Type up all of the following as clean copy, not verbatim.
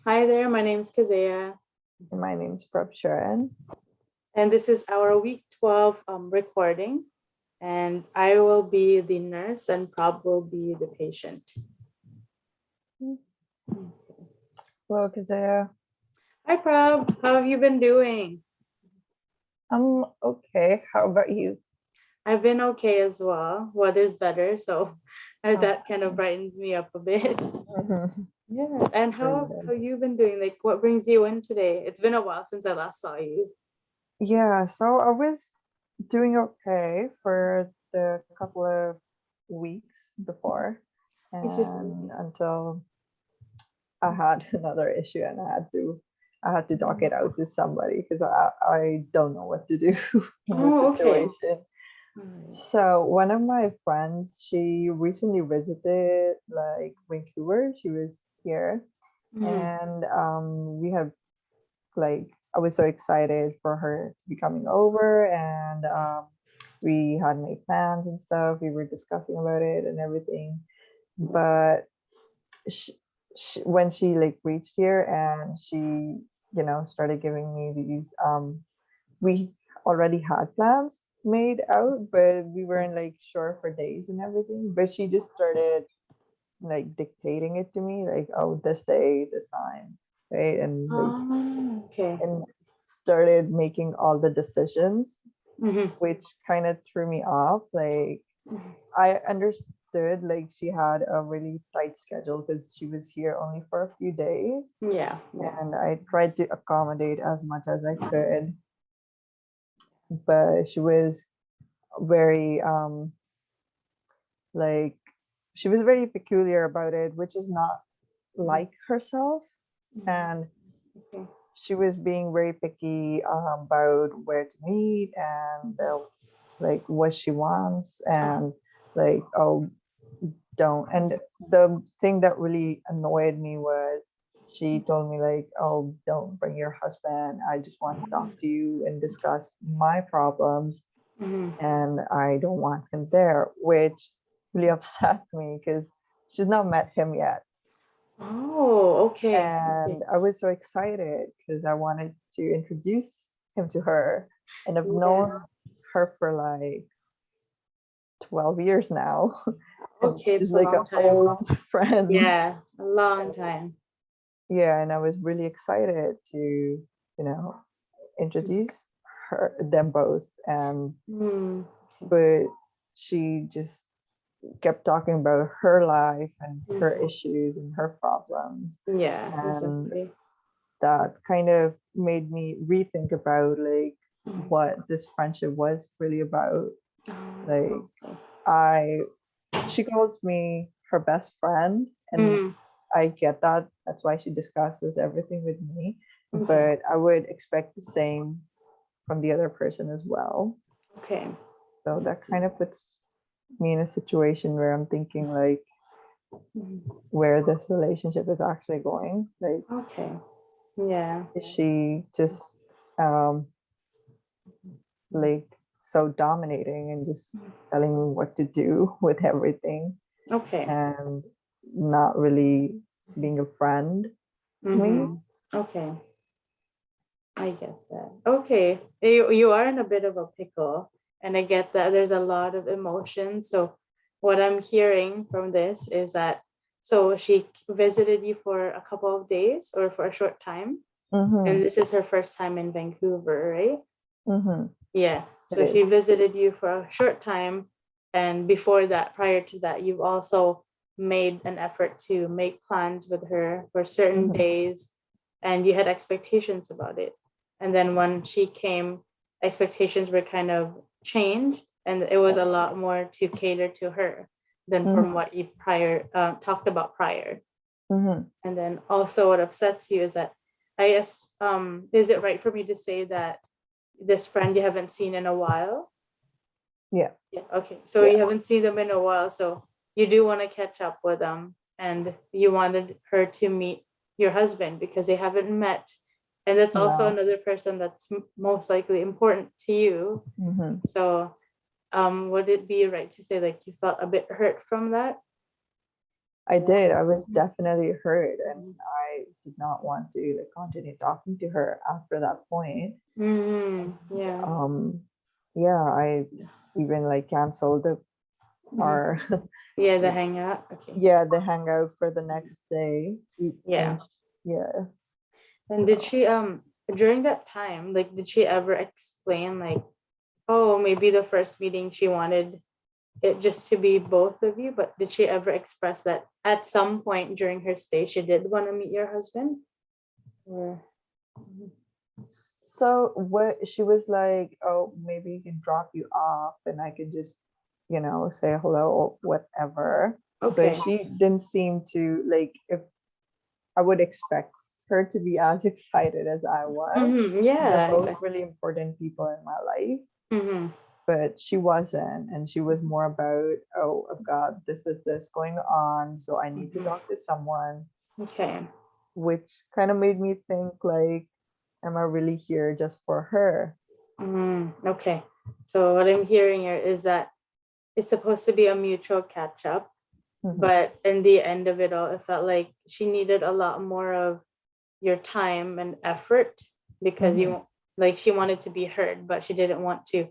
Hi there, my name is Keziah, My name's Prabhsharan. and this is our week 12 recording. And I will be the nurse, and Prab will be the patient. Hello, Keziah. Hi, Prab. How have you been doing? I'm okay. How about you? I've been okay as well. Weather's better, so Oh, that kind of brightens me up a bit. mhm. Yeah. And Very how good. have you been doing? Like, what brings you in today? It's been a while since I last saw you. Yeah, so I was doing okay for the couple of weeks before, and until I had another issue and I had to dock it out to somebody because I don't know what to do in this Oh, okay. situation. Alright. So one of my friends, she recently visited like Vancouver. She was here, Mhm. and we have like I was so excited for her to be coming over, and we had made plans and stuff. We were discussing about it and everything, but when she like reached here and she started giving me these we already had plans made out, but we weren't like sure for days and everything. But she just started like dictating it to me, like, oh, this day, this time, right? And like, Oh, okay. and started making all the decisions, Mhm. which kind of threw me off. Like, I understood like she had a really tight schedule because she was here only for a few days, Yeah, yeah. and I tried to accommodate as much as I could, but she was very like she was very peculiar about it, which is not like herself. And Okay. she was being very picky about where to meet and like what she wants, and like, oh, don't. And the thing that really annoyed me was she told me like, oh, don't bring your husband, I just want to talk to you and discuss my problems, Mhm. and I don't want him there, which really upset me because she's not met him yet. Oh, okay. Okay. And I was so excited because I wanted to introduce him to her. And I've known Yeah. her for like 12 years now. And Okay, she's it's a like an long time. old friend. Yeah, a long time. Yeah, and I was really excited to, introduce them both. Hmm. But she just kept talking about her life and her Mhm. issues and her problems. Yeah, And exactly. that kind of made me rethink about like what this friendship was really about. Like, Oh, okay. I she calls me her best friend, and Mm, I get that. That's why she discusses everything with me. okay. But I would expect the same from the other person as well. Okay. So I that see. kind of puts me in a situation where I'm thinking like Mhm. where this relationship is actually going. Like, Okay. Yeah. is she just um like so dominating and just telling me what to do with everything, Okay. and not really being a friend to me? Mm-hmm. Okay. I get that. Okay. You are in a bit of a pickle, and I get that there's a lot of emotion. So, what I'm hearing from this is that so she visited you for a couple of days or for a short time, and Mm-hmm. this is her first time in Vancouver, right? Mm-hmm. Yeah. It So is. she visited you for a short time, and before that, prior to that, you've also made an effort to make plans with her for certain Mm-hmm. days, and you had expectations about it. And then when she came, expectations were kind of changed, and it was Yeah. a lot more to cater to her than from Mm-hmm. what you prior talked about prior. Mm-hmm. And then also, what upsets you is that I guess is it right for me to say that this friend you haven't seen in a while? Yeah. Yeah. Okay. So Yeah. you haven't seen them in a while. So you do want to catch up with them, and you wanted her to meet your husband because they haven't met. And that's also No. another person that's most likely important to you. Mm-hmm. So would it be right to say like you felt a bit hurt from that? I did. I was definitely hurt, and I did not want to like continue talking to her after that point. Yeah. Um, yeah, I even like canceled Mhm. our Yeah, the hangout. Okay. yeah, the hangout for the next day. Yeah. And yeah, And did so she during that time, like did she ever explain like, oh, maybe the first meeting she wanted it just to be both of you, but did she ever express that at some point during her stay she did want to meet your husband? Or so what she was like, oh, maybe he can drop you off and I can just, say hello or whatever. But okay. she didn't seem to like if I would expect her to be as excited as I was. They're Yeah, both exactly. really important people in my life, Mm-hmm. but she wasn't. And she was more about, oh, I've got this going on. So I need to talk to someone, Okay. which kind of made me think like, am I really here just for her? Okay. So what I'm hearing here is that it's supposed to be a mutual catch up, Hmm. but in the end of it all, it felt like she needed a lot more of your time and effort because Hmm. you like she wanted to be heard, but she didn't want to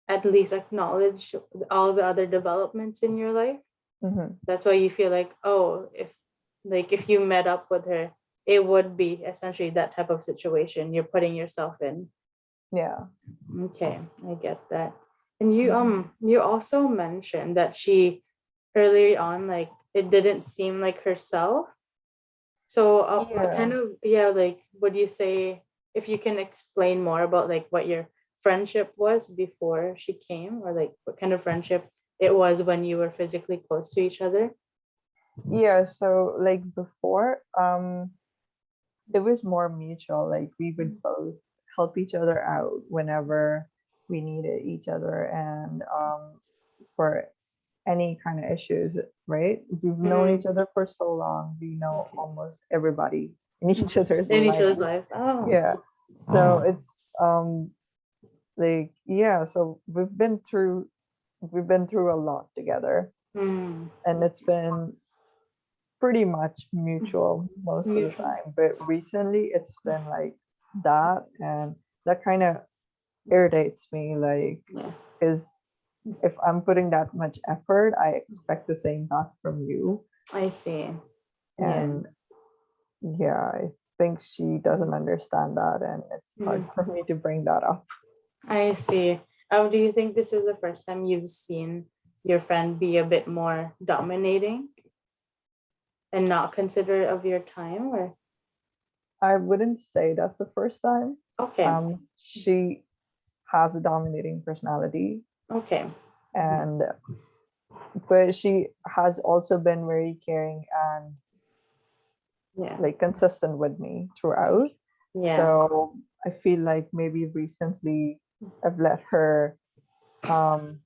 at least acknowledge all the other developments in your life. Hmm. That's why you feel like, oh, if you met up with her, it would be essentially that type of situation you're putting yourself in. Yeah. Okay, I get that. And you Hmm. you also mentioned that she earlier on like it didn't seem like herself. So what Yeah. kind of yeah like would you say if you can explain more about like what your friendship was before she came or like what kind of friendship it was when you were physically close to each other? Yeah. So like before, it was more mutual. Like we would both help each other out whenever we needed each other, and for any kind of issues, right? We've known Mm, each other for so long. We know okay. almost everybody in each other's In each life. other's lives. Oh, Yeah. So it's like yeah, so we've been through a lot together, mm, and it's been pretty much mutual most of the mutual. time. But recently it's been like that, and that kind of irritates me, like, Yeah, because if I'm putting that much effort, I expect the same back from you. I see. Yeah. And yeah, I think she doesn't understand that, and it's hard Mm, for me to bring that up. I see. Do you think this is the first time you've seen your friend be a bit more dominating and not considerate of your time? Or I wouldn't say that's the first time. okay, She has a dominating personality, okay, and but she has also been very caring and yeah, like consistent with me throughout. yeah, So I feel like maybe recently I've let her um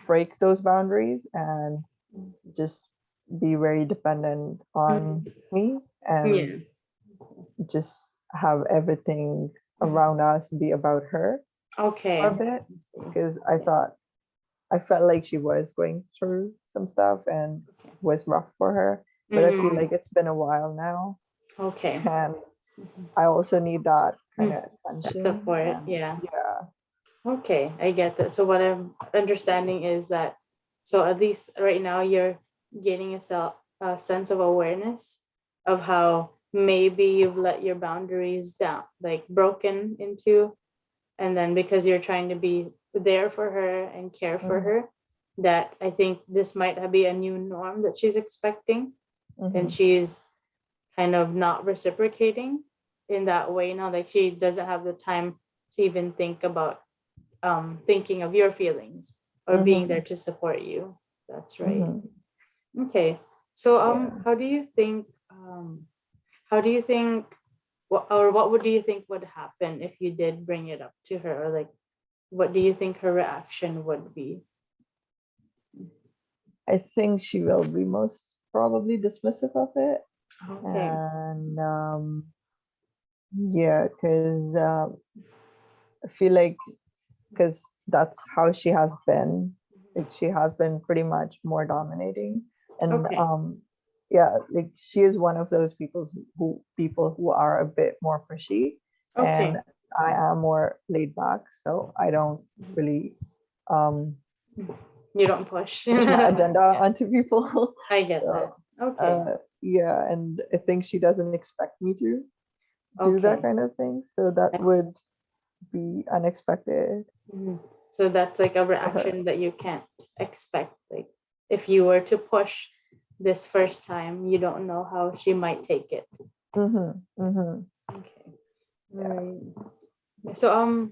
break those boundaries and just be very dependent on me, and yeah. just have everything around us be about her for a Okay. bit, because I felt like she was going through some stuff and Okay. was rough for her. But I feel like it's been a while now, Okay. and I also need that kind Mm, of That's attention. support. And Yeah. yeah. Okay, I get that. So what I'm understanding is that so at least right now you're gaining a sense of awareness of how maybe you've let your boundaries down, like broken into, and then because you're trying to be there for her and care for Hmm. her, that I think this might be a new norm that she's expecting, and Hmm. she's kind of not reciprocating in that way now. Like she doesn't have the time to even think about thinking of your feelings or being there Hmm. to support you. That's right. Hmm. Okay. So Yeah. how do you think what would do you think would happen if you did bring it up to her, or like what do you think her reaction would be? I think she will be most probably dismissive of it. Okay. And yeah, because I feel like because that's how she has been. Like she has been pretty much more dominating. And Okay. yeah, like she is one of those people who are a bit more pushy, and Okay. I am more laid back, so I don't really um You don't push. push my agenda Yeah, onto people. I get So that. Okay. yeah, and I think she doesn't expect me to do that Okay. kind of thing, so that That's would be unexpected mhm. So that's like a for her. reaction that you can't expect. Like if you were to push this first time, you don't know how she might take it. Mm-hmm, mm-hmm. Okay. All Yeah. right. So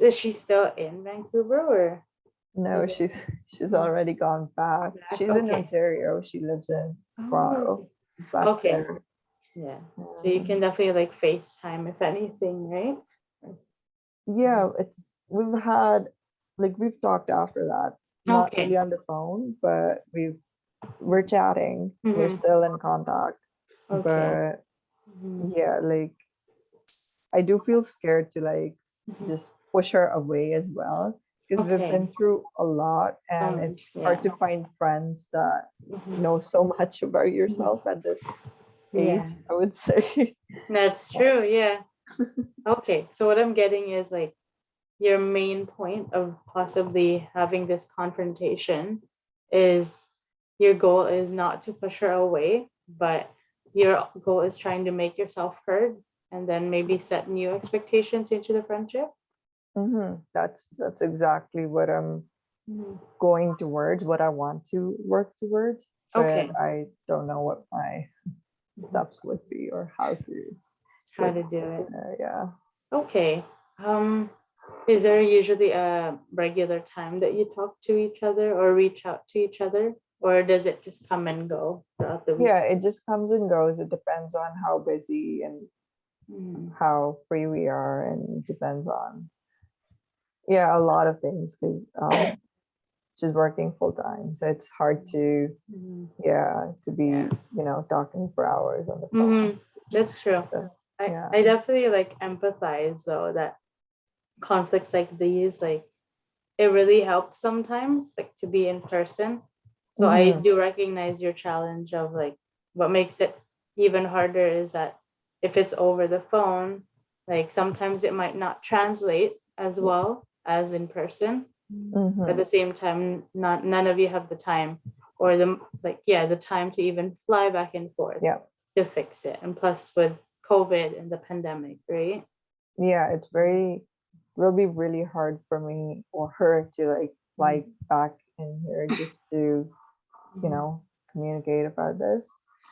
is she still in Vancouver or No, is it she's oh, already gone back. back? She's in Okay. Ontario. She lives in Oh, Toronto. She's back okay. Okay. there. Yeah. So you can Um, definitely like FaceTime if anything, right? yeah, we've talked after that. Not really Okay. on the phone, but we're chatting. We're Mm-hmm. still in contact. Okay. But Mm-hmm. yeah, like I do feel scared to like Mm-hmm. just push her away as well because we've Okay. been through a lot So and it's much. hard Yeah. to find friends that Mm-hmm. know so much about Mm-hmm. yourself at this Yeah. age, I would say. That's true. Yeah. Okay. So what I'm getting is like your main point of possibly having this confrontation is your goal is not to push her away, but your goal is trying to make yourself heard and then maybe set new expectations into the friendship. That's exactly what I'm Mhm. going towards, what I want to work towards, but Okay. I don't know what my Mhm. steps would be or how to How get to do get it. there. Yeah. Okay. Um, is there usually a regular time that you talk to each other or reach out to each other? Or does it just come and go throughout the week? Yeah, it just comes and goes. It depends on how busy and Mhm. how free we are, and depends on, yeah, a lot of things because she's working full time, so it's hard to, Mhm. yeah, to Yeah. be, talking for hours on the phone. That's true. So, yeah. I definitely like empathize though that conflicts like these, like it really helps sometimes, like to be in person. So I Mm-hmm. do recognize your challenge of like what makes it even harder is that if it's over the phone, like sometimes it might not translate as well as in person. But at Mm-hmm. the same time, not none of you have the time or the like, yeah, the time to even fly back and forth Yeah. to fix it. And plus with COVID and the pandemic, right? Yeah, will be really hard for me or her to like fly back in here just to, you Mhm. know, communicate about this.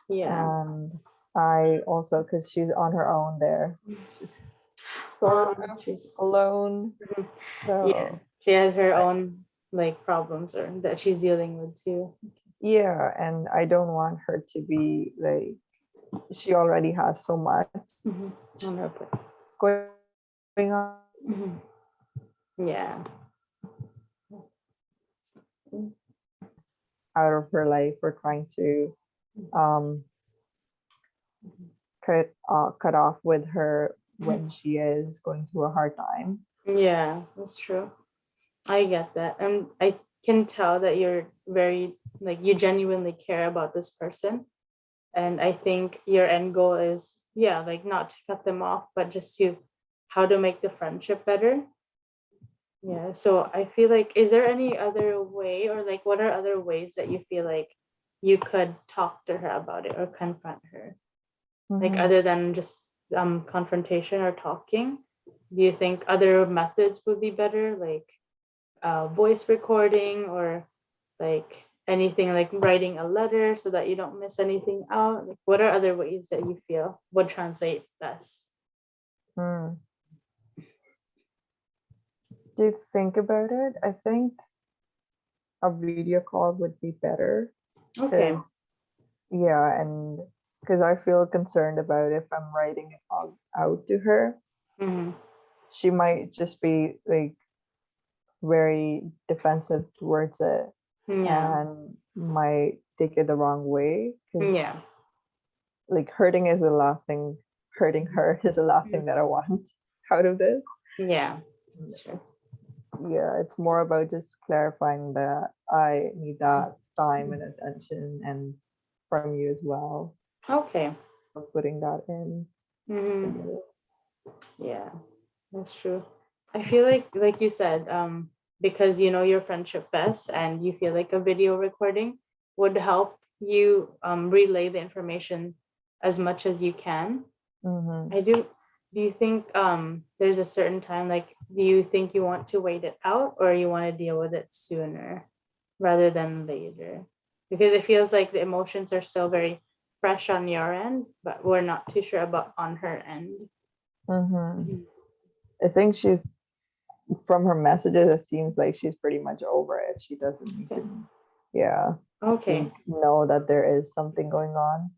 Yeah. And I also, because she's on her own there, she's sort of She's alone. yeah, So she has her I, own like problems or that she's dealing with too. yeah, and I don't want her to be like, she already has so much Mhm. On her plate. going on Mhm. Yeah. out of her life. We're trying to um cut off with her when she is going through a hard time. Yeah, that's true. I get that. And I can tell that you're very like you genuinely care about this person. And I think your end goal is, yeah, like not to cut them off, but just to how to make the friendship better. Yeah. So I feel like, is there any other way, or like, what are other ways that you feel like you could talk to her about it or confront her? Like, Mm-hmm. other than just confrontation or talking, do you think other methods would be better, like voice recording or like anything like writing a letter so that you don't miss anything out? Like, what are other ways that you feel would translate best? Mm. To think about it, I think a video call would be better Okay. because, yeah, and because I feel concerned about if I'm writing it all out to her, Mm-hmm. she might just be like very defensive towards it Yeah. and might take it the wrong way because Yeah. like hurting her is the last thing that I want out of this. Yeah. That's true. It's, yeah, it's more about just clarifying that I need that time and attention, and from you as well Okay. for putting that in. Hmm. Yeah, that's true. I feel like you said, because you know your friendship best and you feel like a video recording would help you relay the information as much as you can. Mm-hmm. I do. Do you think there's a certain time, like, do you think you want to wait it out or you want to deal with it sooner rather than later? Because it feels like the emotions are still very fresh on your end, but we're not too sure about on her end. Mm-hmm. Mhm. I think she's, from her messages, it seems like she's pretty much over it. She doesn't Okay. even, yeah, Okay. know that there is something going on.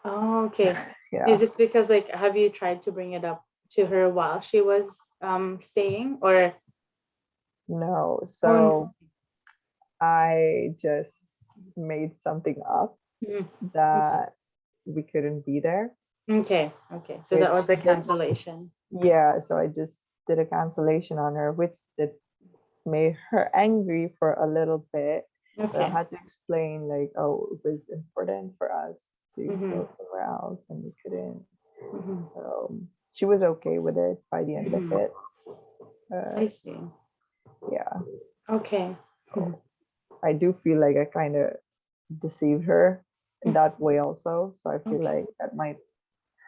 Oh, okay. Is Yeah, this because, like, have you tried to bring it up to her while she was staying, or no. oh So no? I just made something up Mhm. Okay. that we couldn't be there, Okay. Okay. So that which was the did, cancellation. yeah. So I just did a cancellation on her, which did made her angry for a little bit. But I Okay. had to explain, like, oh, it was important for us to Mm-hmm. go somewhere else and we couldn't. Mm-hmm. She was okay with it by the end of Mm-hmm. it. I Uh, see. yeah. Okay. So I do feel like I kind of deceived her in that way also. So I feel Okay. like that might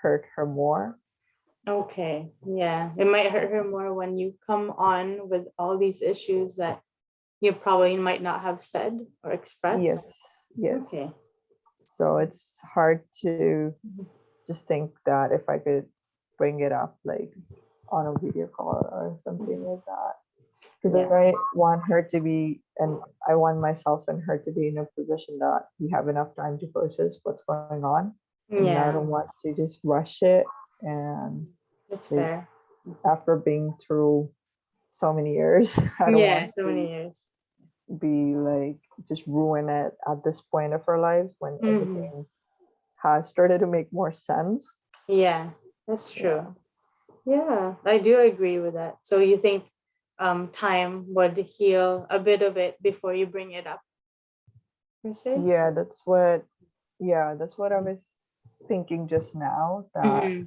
hurt her more. Okay. Yeah. It might hurt her more when you come on with all these issues that you probably might not have said or Yes, expressed. yes. Okay. So it's hard to Mhm. just think that if I could bring it up like on a video call or something like that. Because Yeah. I want her to be, and I want myself and her to be in a position that we have enough time to process what's going on. And I Yeah. don't want to just rush it. And That's like, fair. after being through so many years, I don't Yeah. want So to many years. be like just ruin it at this point of our lives when Hmm. everything has started to make more sense. Yeah. That's true. Yeah. Yeah. I do agree with that. So you think time would heal a bit of it before you bring it up, per se? Yeah, that's what I was thinking just now, that Mm-hmm.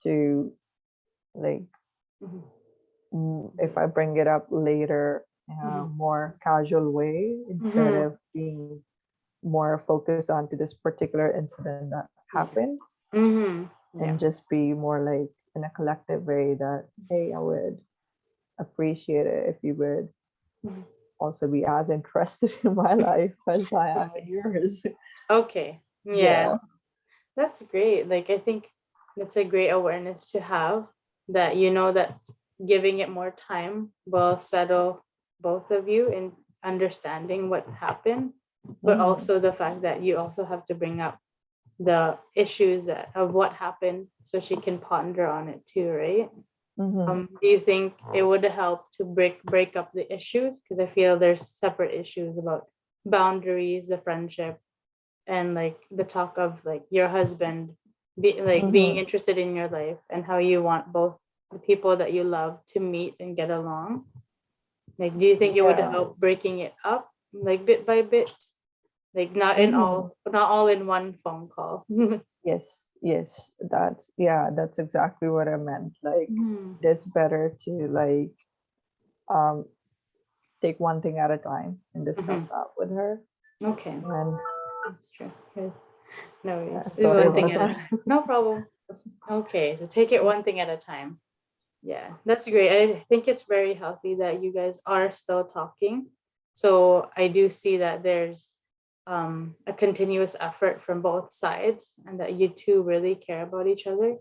to like, if I bring it up later in a Mm-hmm. more casual way instead Mm-hmm. of being more focused onto this particular incident that happened, Mm-hmm. Yeah. and just be more like in a collective way that, hey, I would appreciate it if you would Mhm. also be as interested in my life as I am in Okay. yours. Okay. Yeah. Yeah. That's great. Like, I think that's a great awareness to have, that you know that giving it more time will settle both of you in understanding what happened, but Mm-hmm. also the fact that you also have to bring up the issues that of what happened so she can ponder on it too, right? Mm-hmm. Do you think it would help to break up the issues? Because I feel there's separate issues about boundaries, the friendship, and like the talk of like your husband being Mm-hmm. interested in your life and how you want both the people that you love to meet and get along. Like, do you think it would Yeah. help breaking it up like bit by bit, like Mm-hmm. not all in one phone call? Yes, yes, that's, yeah, that's exactly what I meant. Like, Hmm. it's better to like um take one thing at a time and discuss Hmm. that with her. Okay, And that's true. Good. No yeah, worries. sorry One thing about at a that. time. No problem. Okay, so take it one thing at a time. Yeah, that's great. I think it's very healthy that you guys are still talking. So I do see that there's a continuous effort from both sides and that you two really care about each other.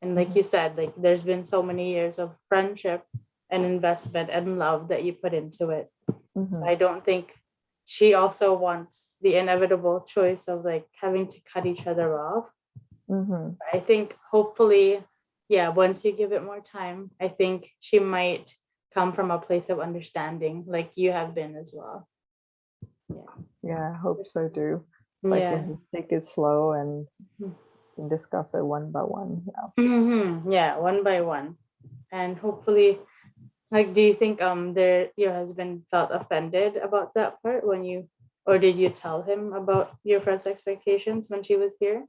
And like Mhm, you said, like there's been so many years of friendship and investment and love that you put into it. So mhm, I don't think she also wants the inevitable choice of like having to cut each other off. mhm. I think hopefully, yeah, once you give it more time, I think she might come from a place of understanding, like you have been as well. Yeah. Yeah, I hope so too. If I Yeah. can just take it slow and can discuss it one by one. Yeah. Mhm. Yeah, one by one. And hopefully, like, do you think your husband felt offended about that part when you Or did you tell him about your friend's expectations when she was here?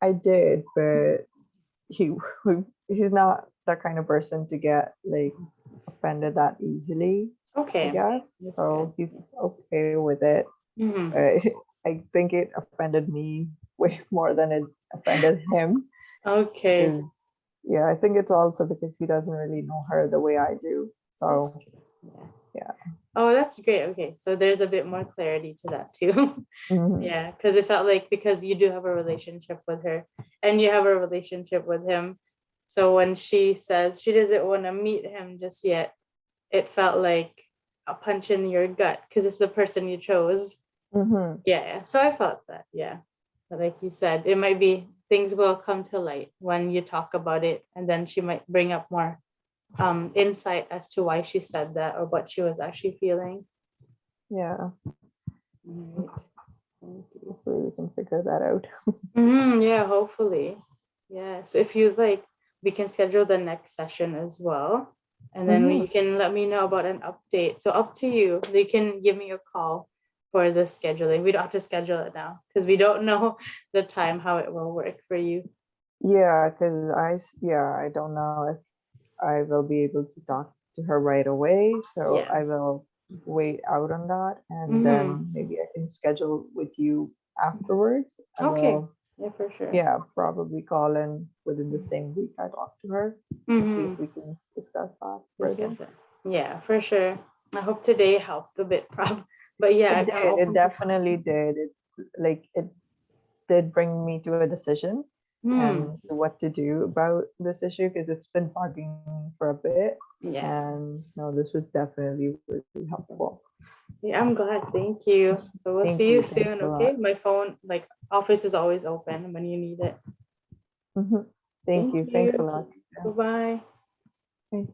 I did, but he he's not that kind of person to get like offended that easily, I Okay, guess. that's So good. he's okay with it. Mm-hmm. Uh, I think it offended me way more than it offended him. Okay. 'Cause, yeah, I think it's also because he doesn't really know her the way I do. That's So good. Yeah. yeah. Oh, that's great. Okay. So there's a bit more clarity to that too. Mhm. Yeah. Because it felt like because you do have a relationship with her and you have a relationship with him. So when she says she doesn't want to meet him just yet, it felt like a punch in your gut because it's the person you chose. Mhm. Yeah. Yeah. So I felt that. Yeah. But like you said, it might be things will come to light when you talk about it, and then she might bring up more insight as to why she said that or what she was actually feeling. Yeah. Right. Thank you. Hopefully we can figure that out. Yeah, hopefully. Yeah. So if you like, we can schedule the next session as well. And then Mhm. you can let me know about an update. So up to you. You can give me a call for the scheduling. We don't have to schedule it now because we don't know the time how it will work for you. Yeah, because I don't know if I will be able to talk to her right away. So Yeah. I will wait out on that, and Mm-hmm. then maybe I can schedule with you afterwards. I Okay. will, Yeah, for sure. yeah, probably call in within the same week I talk to her to see if Mm-hmm. we can discuss that further. Discuss it. Yeah, for sure. I hope today helped a bit, but yeah, It I'm did. It open to. definitely did. It did bring me to a decision Hmm. and to what to do about this issue because it's been bugging me for a bit. Yeah. And no, this was definitely really helpful. Yeah, I'm glad. Thank you. So we'll Thank see you you. Thanks soon, a okay? lot. My phone, like office is always open when you need it. Mhm. Thank Thank you. Thanks a you. lot. Bye-bye.